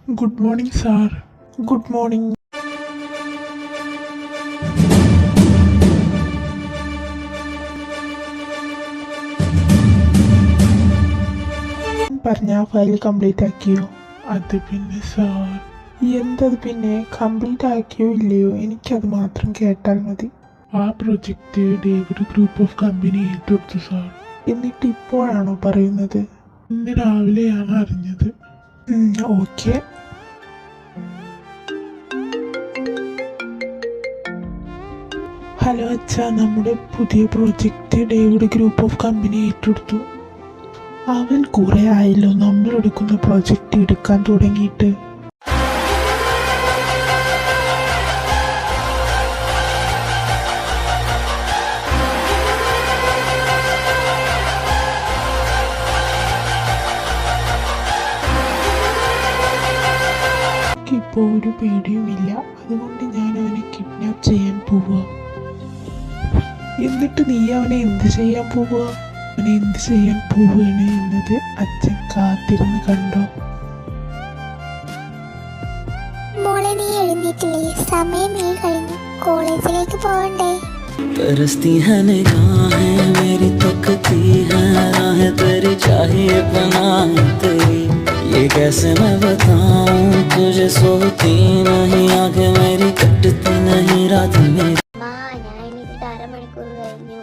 Good morning sir. Good morning. പറഞ്ഞ file complete ആക്കിയോ? അത് പിന്നെ സാർ. എന്തത് പിന്നെ, കംപ്ലീറ്റ് ആക്കിയോ ഇല്ലയോ? എനിക്കത് മാത്രം കേട്ടാൽ മതി. ആ project David group of company ഏറ്റെടുത്തു സാർ. എന്നിട്ട് ഇപ്പോഴാണോ പറയുന്നത്? ഇന്ന് രാവിലെയാണ് അറിഞ്ഞത്. ഓക്കെ. ഹലോ അച്ഛാ, നമ്മുടെ പുതിയ project David group of company ഏറ്റെടുത്തു. അവൻ കുറെ ആയല്ലോ നമ്മൾ എടുക്കുന്ന പ്രോജക്റ്റ് എടുക്കാൻ തുടങ്ങിയിട്ട്. ഇപ്പോൾ ഒരു പേടിയുമില്ല. അതുകൊണ്ട് ഞാൻ അവനെ കിഡ്നാപ്പ് ചെയ്യാൻ പോവുക. എന്നിട്ട് നീ അവനെ എന്ത് ചെയ്യാൻ പോവുക? അവനെ എന്ത് ചെയ്യാൻ പോവുകയാണ് എന്നത് അച്ഛൻ കാത്തിരുന്ന് കണ്ടോ? മോളെ, നീ എഴുന്നേറ്റില്ലേ? സമയം കഴിഞ്ഞു, കോളേജിലേക്ക് പോകണ്ടേ? तरसती है निगाहें मेरी, तकती है राहें तेरी, चाहिए पनाह तेरी, ये कैसे मैं बताऊं तुझे, सोती नहीं आंखें मेरी, कटती नहीं रात मेरी. ഞാൻ എണീറ്റിട്ട് അരമണിക്കൂർ കഴിഞ്ഞു.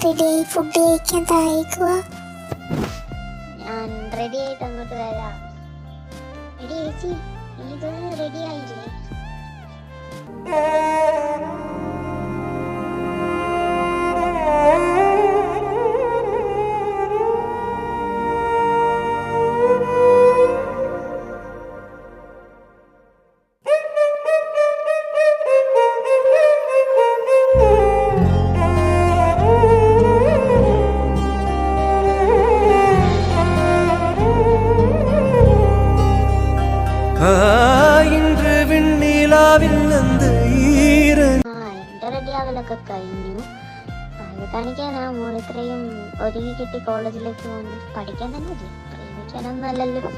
റെഡി, ഫുഡ് കഴിക്കാൻ താഴേക്കുക. ഞാൻ റെഡി ആയിട്ട് അങ്ങോട്ട് വരാം. എടി ചേച്ചി, ഇതൊന്നും റെഡി ആയില്ലേ? ഇன்று വിണ്ണിലാവിൽ എന്ത് എന്റെ റെഡിയാവലൊക്കെ കഴിഞ്ഞു. അത് കാണിക്കാനാ മോൾ ഇത്രയും ഒരുങ്ങി കിട്ടി കോളേജിലേക്ക് പോകുന്നു. പഠിക്കാൻ തന്നെ പ്രേമിക്കാനൊന്നുമല്ലല്ലോ.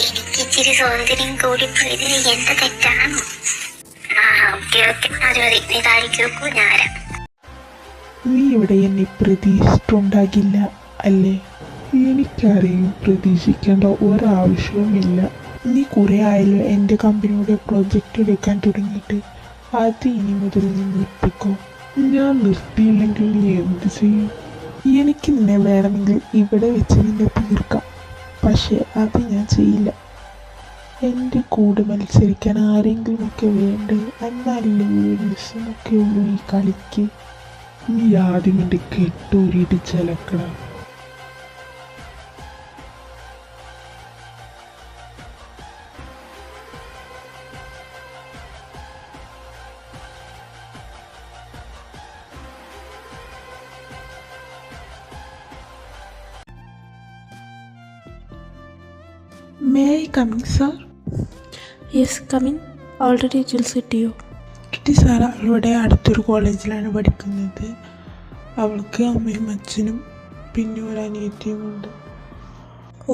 എനിക്ക് ഇച്ചിരി സ്വാതന്ത്ര്യം കൂടി പോയതിന് എന്റെ തെറ്റാണോ? അത് മതി, നീ താഴേക്ക് വെക്കൂ, ഞാൻ വരാം. നീ ഇവിടെ എന്നെ പ്രതീക്ഷിച്ചിട്ടുണ്ടാകില്ല അല്ലേ? എനിക്കറിയും, പ്രതീക്ഷിക്കേണ്ട ഒരാവശ്യവുമില്ല. നീ കുറെ ആയല്ലോ എൻ്റെ കമ്പനിയുടെ പ്രൊജക്റ്റ് എടുക്കാൻ തുടങ്ങിയിട്ട്. അത് ഇനി മുതൽ നീ നിർത്തിക്കോ. ഞാൻ നിർത്തിയില്ലെങ്കിൽ നീ എന്ത് ചെയ്യും? എനിക്ക് നിന്നെ വേണമെങ്കിൽ ഇവിടെ വെച്ച് നിന്നെ തീർക്കാം. പക്ഷെ അത് ഞാൻ ചെയ്യില്ല. എൻ്റെ കൂടെ മത്സരിക്കാൻ ആരെങ്കിലുമൊക്കെ വേണ്ടേ? എന്നാലല്ലേ ഒരു ദിവസമൊക്കെ ഉള്ളൂ ഈ കളിക്ക്. നീ ആദ്യം എൻ്റെ കെട്ടൂരിടിച്ചലക്കണം. May I come in, sir? Yes, come in. Already details it to you. കിട്ടി സാർ അവളുടെ അടുത്തൊരു കോളേജിലാണ് പഠിക്കുന്നത്. അവൾക്ക് അമ്മയും അച്ഛനും പിന്നെ ഒരു അനിയത്തിയുമുണ്ട്.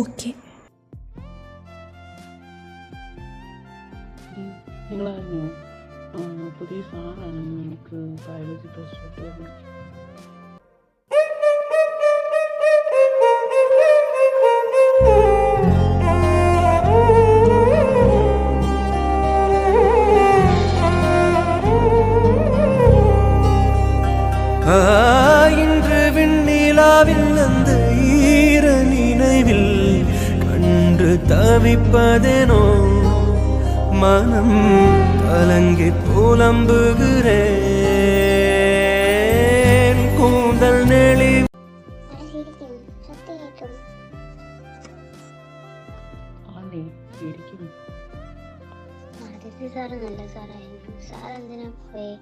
Okay. നിങ്ങളറിഞ്ഞോ, പുതിയ സാറാണ് നമുക്ക് ബയോളജി പ്രൊജക്റ്റ്. இன்று விண்ணிலாவில் அந்த ஈர நினைவில் கண்டு தவிப்பதேனோ, மனம் கலங்கி புலம்புகிறேன். கூந்தல் நெளி സാറ് നല്ല സാറായിരുന്നു. സാർ എന്തിനാ പോയി?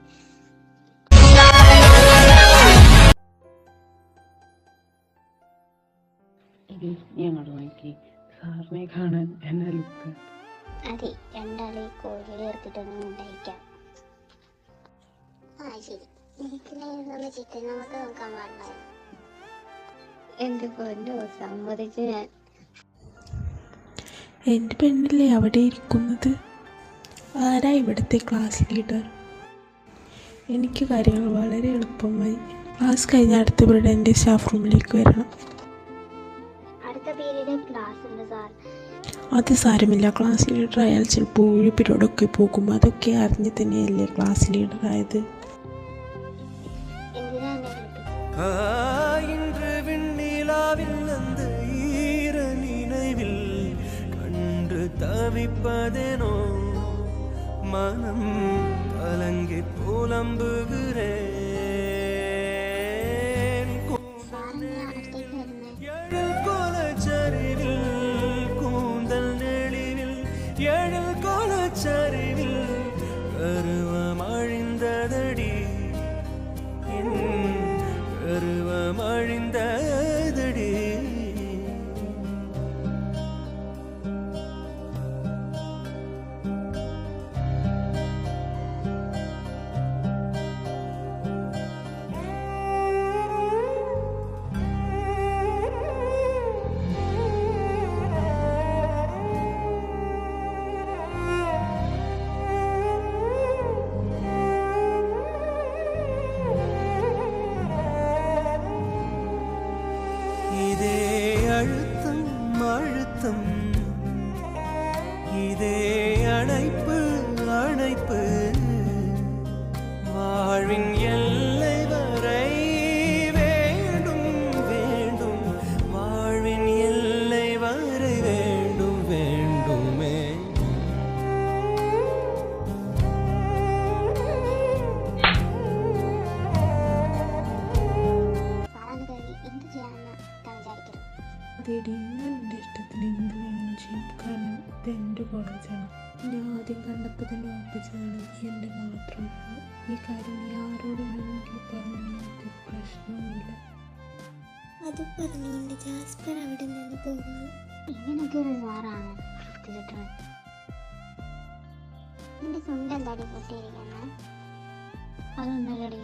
എടി നീ അങ്ങോട്ട് നോക്കി, സാറിനെ കാണാൻ എന്നാ ലുക്ക്. അതെ, രണ്ടാളെ കോഴി ചേർത്തിട്ടൊന്നും ഉണ്ടായിരിക്കാം. ആ ശരി, വീട്ടിലായിരുന്നു ചിക്കൻ നമുക്ക് നോക്കാൻ പാടില്ല. എന്റെ പൊന്നോ, സമ്മതിച്ചു ഞാൻ. എൻ്റെ പെണ്ണല്ലേ അവിടെ ഇരിക്കുന്നത്? ആരാ ഇവിടുത്തെ ക്ലാസ് ലീഡർ? എനിക്ക് കാര്യങ്ങൾ വളരെ എളുപ്പമായി. ക്ലാസ് കഴിഞ്ഞ അടുത്ത പീരീഡ് എൻ്റെ സ്റ്റാഫ് റൂമിലേക്ക് വരണം. അടുത്ത പീരീഡ് ക്ലാസ് ഉണ്ട് സാർ. അത് സാരമില്ല, ക്ലാസ് ലീഡർ ആയാൽ ചിലപ്പോൾ ഒരു പീരീഡൊക്കെ പോകും. അതൊക്കെ അറിഞ്ഞ് തന്നെയല്ലേ ക്ലാസ് ലീഡർ ആയത്. എന്തിനാ എന്നെ വിളിപ്പിച്ചത്? இன்று விண்ணிலாவில் அந்த ஈர நினைவில் கண்டு தவிப்பதேனோ மனம் கலங்கி புலம்புகிறேன். സാറെന്തിനാ അടുത്തേക്ക് വരുന്നത്? எழில் கோலச்சரிவில் கூந்தல் நெளிவில் எழில் கோலச்சரிவில் கருவம் அழிந்ததடி, கருவம் அழிந்ததடி. இதே அழுத்தம் அழுத்தம், இதே அணைப்பு அணைப்பு, வாழ்வின் எல்லை வரை வேண்டும் வேண்டும், வாழ்வின் எல்லை வரை வேண்டும் வேண்டுமே. സാറാണ് കരുതി എന്ത് ചെയ്യാമെന്ന് വിചാരിക്കരുത്. അതെടി, ഞാൻ എൻ്റെ ഇഷ്ടത്തിന് എന്ത് വേണം ചെയ്യും. കാരണം ഇത് എൻ്റെ കോളേജാണ്. ഞാൻ ആദ്യം കണ്ടപ്പോൾ തന്നെ ഉറപ്പിച്ചതാണ് നീ എൻ്റെ മാത്രമാണ്. ഈ കാര്യം നീ ആരോടും വേണമെങ്കിൽ പറഞ്ഞു, എനിക്ക് പ്രശ്നവുമില്ല. അത് പറഞ്ഞുകൊണ്ട് ജാസ്പർ അവിടെ നിന്ന് പോകുന്നു. ഇങ്ങനൊക്കെ ഒരു സാറാണ് ചിത്രം. നിന്റെ സ്വന്തം തടി പൊട്ടിയിരിക്കുന്ന അതൊന്നല്ലടി.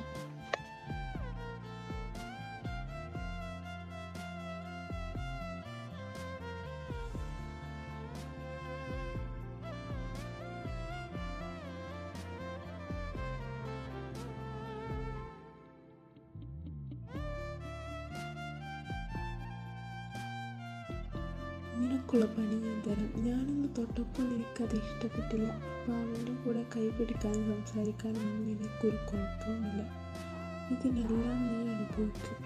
നിനക്കുള്ള പണി ഞാൻ തരാം. ഞാനൊന്ന് തൊട്ടപ്പോൾ എനിക്കത് ഇഷ്ടപ്പെട്ടില്ല. അപ്പോൾ അവൻ്റെ കൂടെ കൈപിടിക്കാനും സംസാരിക്കാനൊന്നും എനിക്കൊരു കുഴപ്പവുമില്ല. ഇതിനെല്ലാം നീ അനുഭവിക്കും.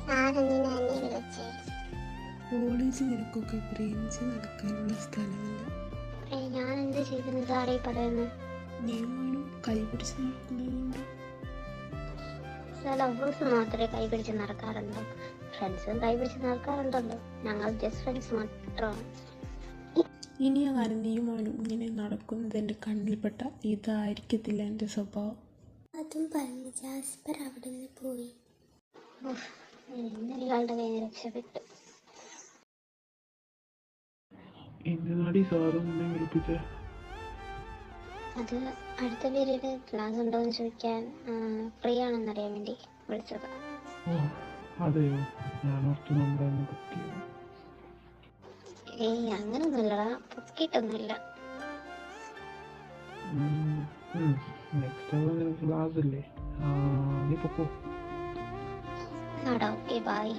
സാറെന്തിനാ എന്നെ വിളിച്ചേ? കോളേജ് നിനക്കൊക്കെ പ്രേമിച്ച് നടക്കാനുള്ള സ്ഥലമല്ല. ഞാൻ എന്ത് ചെയ്തെന്ന് സാറേ പറയുന്നത്? നീയും കൈപിടിച്ച് നടക്കുന്നതുകൊണ്ട് ലവേഴ്സ് മാത്രമേ കൈപിടിച്ച് നടക്കാറുണ്ടോ? ഫ്രണ്ട്സും കൈപിടിച്ച് നടക്കാറുണ്ടല്ലോ. ഞങ്ങൾ ജസ്റ്റ് ഫ്രണ്ട്സ് മാത്രമാണ്. ഇനി ആരും നീയുമാനും ഇങ്ങനെ നടക്കുന്നത് എൻ്റെ കണ്ണിൽപ്പെട്ട ഇതായിരിക്കത്തില്ല എൻ്റെ സ്വഭാവം. അതും പറഞ്ഞ് ജാസ്പർ അവിടെ നിന്ന് പോയി. ഇന്നൊരാളുടെ കയ്യിൽ രക്ഷപ്പെട്ടു. എന്തിനാടി സാറ് നിന്നെ വിളിപ്പിച്ചേ? അത് അടുത്ത പീരീഡ് ക്ലാസ് ഉണ്ടോ എന്ന് ചോദിക്കാൻ, ഫ്രീ ആണെന്നറിയാൻ വേണ്ടി വിളിച്ചതാ. ഓ അതെയോ, ഞാൻ ഓർത്ത് നമ്മളൊന്ന് ബുക്ക് ചെയ്തു. ഏയ് അങ്ങനൊന്നുമില്ലടാ, പൊക്കിയിട്ടൊന്നുമില്ല. നെക്സ്റ്റ് അവർ നിനക്ക് ക്ലാസ് ഇല്ലേ? നീ പൊക്കോ. ആടാ, ഓക്കെ ബൈ.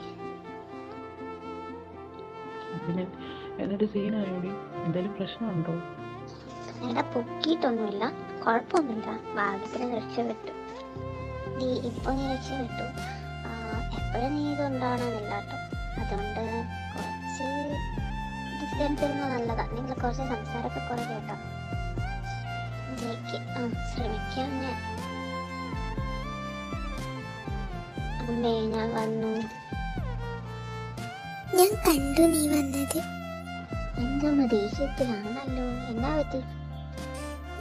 പിന്നെ എന്നിട്ട് സീനായോടി, എന്തെങ്കിലും പ്രശ്നമുണ്ടോ? എടാ പൊക്കിയിട്ടൊന്നുമില്ല, കുഴപ്പമൊന്നുമില്ല. ഭാഗ്യത്തിന് രക്ഷപ്പെട്ടു. നീ രക്ഷപ്പെട്ടു. എപ്പോഴും നീ ഇതുണ്ടാവണമെന്നില്ല കേട്ടോ. അതുകൊണ്ട് കുറച്ച് ഡിസ്റ്റൻസ് ഇരുന്നത് നല്ലതാ. നിങ്ങൾ കുറച്ച് സംസാരമൊക്കെ കുറേ കേട്ടോ. ശ്രമിക്കാം ഞാൻ. അമ്മേ, ഞാൻ വന്നു. ഞാൻ കണ്ടു നീ വന്നത്. എൻ്റെ അമ്മ ദേഷ്യത്തിലാണല്ലോ. എന്നാ പറ്റി?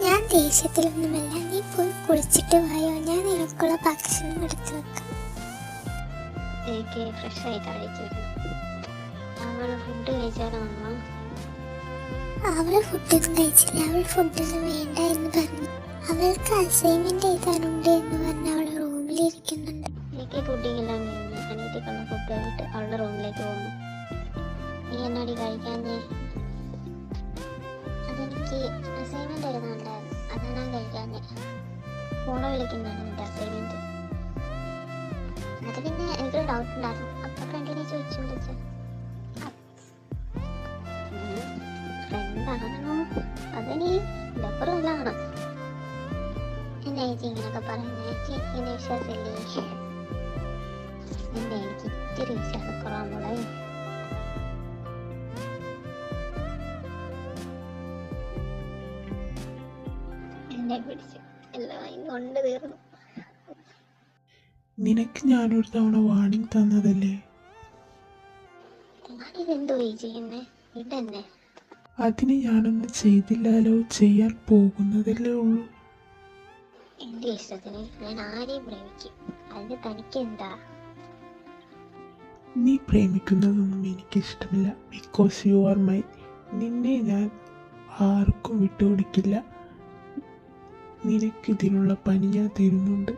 ഞാൻ ദേഷ്യത്തിലൊന്നുമല്ല. നീ പോയി കുളിച്ചിട്ട് വായോ, ഞാൻ നിനക്കുള്ള ഭക്ഷണം എടുത്തു വെക്കാം. എനിക്ക് ഫ്രഷ് ആയിട്ട് അടിച്ചു അവള് ഫുഡ് കഴിച്ചാലോ അമ്മ? അവള് ഫുഡൊന്നും കഴിച്ചില്ല. അവൾ ഫുഡൊന്നും വേണ്ട എന്ന് പറഞ്ഞു. അവൾക്ക് അസൈൻമെന്റ് എഴുതാനുണ്ട് എന്ന് പറഞ്ഞ് അവൾ റൂമിലിരിക്കുന്നുണ്ട്. എനിക്ക് ഫുഡിങ് എല്ലാം കഴിഞ്ഞ് അനിയത്തിക്കുള്ള ഫുഡ് കഴിട്ട് അവളുടെ റൂമിലേക്ക് പോകുന്നു. നീ എന്നാടി കഴിക്കാഞ്ഞേ? അതെനിക്ക് അസൈൻമെന്റ് എഴുതാനുണ്ടായിരുന്നു, അതാണ് ഞാൻ കഴിക്കാഞ്ഞേ. ഫോളോ വിളിക്കുന്നതാണ് എൻ്റെ അസൈൻമെന്റ്. അത് പിന്നെ എനിക്കൊരു ഡൗട്ട് ഉണ്ടായിരുന്നു, അപ്പൊ ഫ്രണ്ടിനെ ചോദിച്ചു വിളിച്ച. ഫ്രണ്ടാണോ അതിനി ഡബറുള്ളതാണോ? എന്താ ചേച്ചി ഇങ്ങനൊക്കെ പറയുന്നത്? ചേച്ചി ഇങ്ങനെ വിശ്വാസമില്ലേ? എന്താ എനിക്ക് ഇത്തിരി വിശ്വാസക്കുറവാ മോളെ. എന്നെ പിടിച്ച് എല്ലാം കൊണ്ട് തീർന്നു. നിനക്ക് ഞാനൊരു തവണ വാണിംഗ് തന്നതല്ലേ? ഞാനിതെന്തോ ഈ ചെയ്യുന്നേ? ഇതെന്നെ അതിന് ഞാനൊന്നും ചെയ്തില്ലാലോ. ചെയ്യാൻ പോകുന്നതല്ലേ ഉള്ളൂ. എന്റെ ഇഷ്ടത്തിന് ഞാൻ ആരെയും പ്രേമിക്കും, അതിന് തനിക്ക് എന്താ? നീ പ്രേമിക്കുന്നതൊന്നും എനിക്കിഷ്ടമില്ല. Because you are my. നിന്നെ ഞാൻ ആർക്കും വിട്ടുകൊടുക്കില്ല. നിനക്കിതിനുള്ള പണി ഞാൻ തരുന്നുണ്ട്.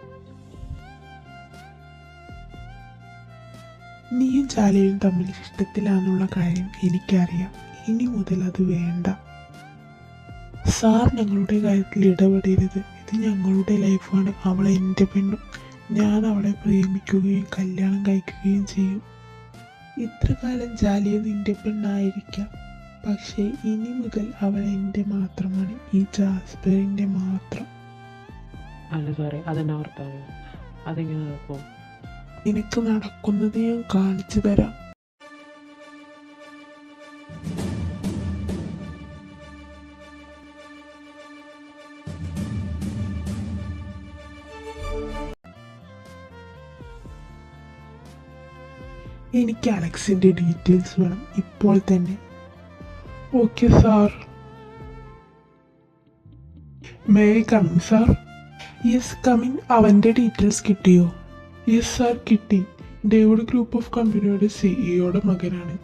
നീയും ചാലയും തമ്മിൽ ഇഷ്ടത്തിലാന്നുള്ള കാര്യം എനിക്കറിയാം. ഇനി മുതൽ അത് വേണ്ട. സാർ ഞങ്ങളുടെ കാര്യത്തിൽ ഇടപെടരുത്. ഇത് ഞങ്ങളുടെ ലൈഫാണ്. അവൾ എൻ്റെ പെണ്ണും. ഞാൻ അവളെ പ്രേമിക്കുകയും കല്യാണം കഴിക്കുകയും ചെയ്യും. ഇത്ര കാലം ജാലിയ നിന്റെ പെണ്ണായിരിക്കാം, പക്ഷേ ഇനി മുതൽ അവൾ എൻ്റെ മാത്രമാണ്. ഈ ജാസ്പറിൻ്റെ മാത്രം. അല്ല സാറേ, അതെന്നെ ഓർത്താണ്. അതെങ്ങനെ നടക്കും? നിനക്ക് നടക്കുന്നത് ഞാൻ കാണിച്ചു തരാം. എനിക്ക് അലക്സിൻ്റെ ഡീറ്റെയിൽസ് വേണം ഇപ്പോൾ തന്നെ. Okay sir. May I come in sir? Yes come in. അവൻ്റെ ഡീറ്റെയിൽസ് കിട്ടിയോ? യെസ് സാർ, കിട്ടി. ഡേവിഡ് ഗ്രൂപ്പ് ഓഫ് കമ്പനിയുടെ സിഇഒയുടെ മകനാണ്.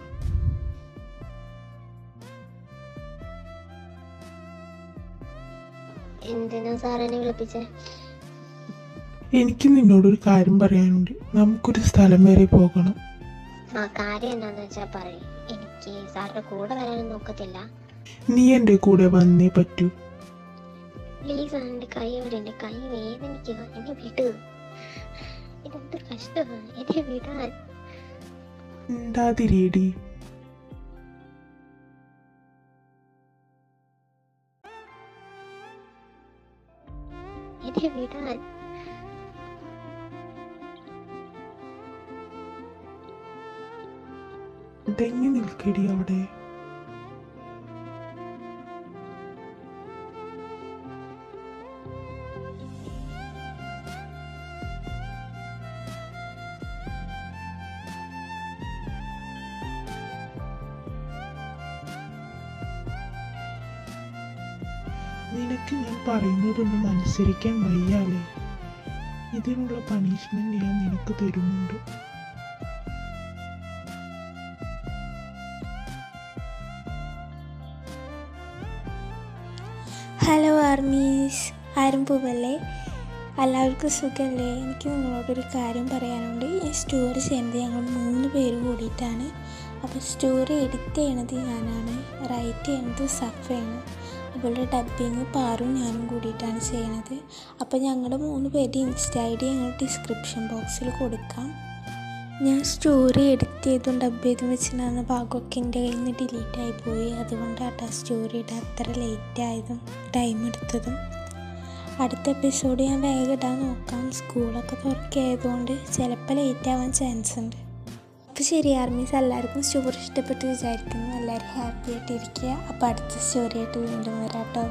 എന്തിനാ സാറിനെ വിളിപ്പിച്ചേ? എനിക്ക് നിന്നോടൊരു കാര്യം പറയാനുണ്ട്. നമുക്കൊരു സ്ഥലം വരെ പോകണം. ആ കാര്യം എന്താന്ന് വെച്ചാ പറയും. എനിക്ക് സാറിന്റെ കൂടെ വരാനും നോക്കത്തില്ല. നീ എൻ്റെ കൂടെ വന്നേ പറ്റൂ. പ്ലീസ് എന്റെ കൈ ഇവിടെ, എന്റെ കൈ വേദനിക്കുക. എന്നെ വിട്. ഇതെന്ത് കഷ്ടമാണ്, എന്നെ വിടാൻ. ഉണ്ടാതിരേടി. എന്നെ വിടാൻ. തെങ്ങി നിൽക്കടി അവിടെ. നിനക്ക് ഞാൻ പറയുന്നതൊന്നും അനുസരിക്കാൻ വയ്യാലേ. ഇതിനുള്ള പണിഷ്മെന്റ് ഞാൻ നിനക്ക് തരുന്നുണ്ട്. ഹലോ ആർമീസ്, ആരും പോവല്ലേ? എല്ലാവർക്കും സുഖമല്ലേ? എനിക്ക് നിങ്ങളോടൊരു കാര്യം പറയാനുണ്ട്. ഈ സ്റ്റോറി ചെയ്യുന്നത് ഞങ്ങൾ 3 പേര് കൂടിയിട്ടാണ്. അപ്പോൾ സ്റ്റോറി എഡിറ്റ് ചെയ്യണത് ഞാനാണ്, റൈറ്റ് ചെയ്യുന്നത് സഫയാണ്, അതുപോലെ ഡബ്ബിങ് പാറും ഞാനും കൂടിയിട്ടാണ് ചെയ്യണത്. അപ്പോൾ ഞങ്ങളുടെ 3 പേരുടെ ഇൻസ്റ്റ ID ഞങ്ങൾ ഡിസ്ക്രിപ്ഷൻ ബോക്സിൽ കൊടുക്കാം. ഞാൻ സ്റ്റോറി എഡിറ്റ് ചെയ്തും ഡബ് ചെയ്തും വെച്ചിട്ടുണ്ടായിരുന്ന ഭാഗമൊക്കെ എൻ്റെ കയ്യിൽ നിന്ന് ഡിലീറ്റായി പോയി. അതുകൊണ്ടാണ് സ്റ്റോറി ഇടാൻ അത്ര ലേറ്റ് ആയതും ടൈം എടുത്തതും. അടുത്ത എപ്പിസോഡ് ഞാൻ വേഗം ഇടാൻ നോക്കാം. സ്കൂളൊക്കെ തുറക്കിയതുകൊണ്ട് ചിലപ്പോൾ ലേറ്റ് ആവാൻ ചാൻസ് ഉണ്ട്. അപ്പോൾ ശരി ആർമീസ്, എല്ലാവർക്കും സ്റ്റോറി ഇഷ്ടപ്പെട്ട് വിചാരിക്കുന്നു. എല്ലാവരും ഹാപ്പി ആയിട്ടിരിക്കുക. അപ്പോൾ അടുത്ത സ്റ്റോറി ആയിട്ട് വീണ്ടും വരാം കേട്ടോ.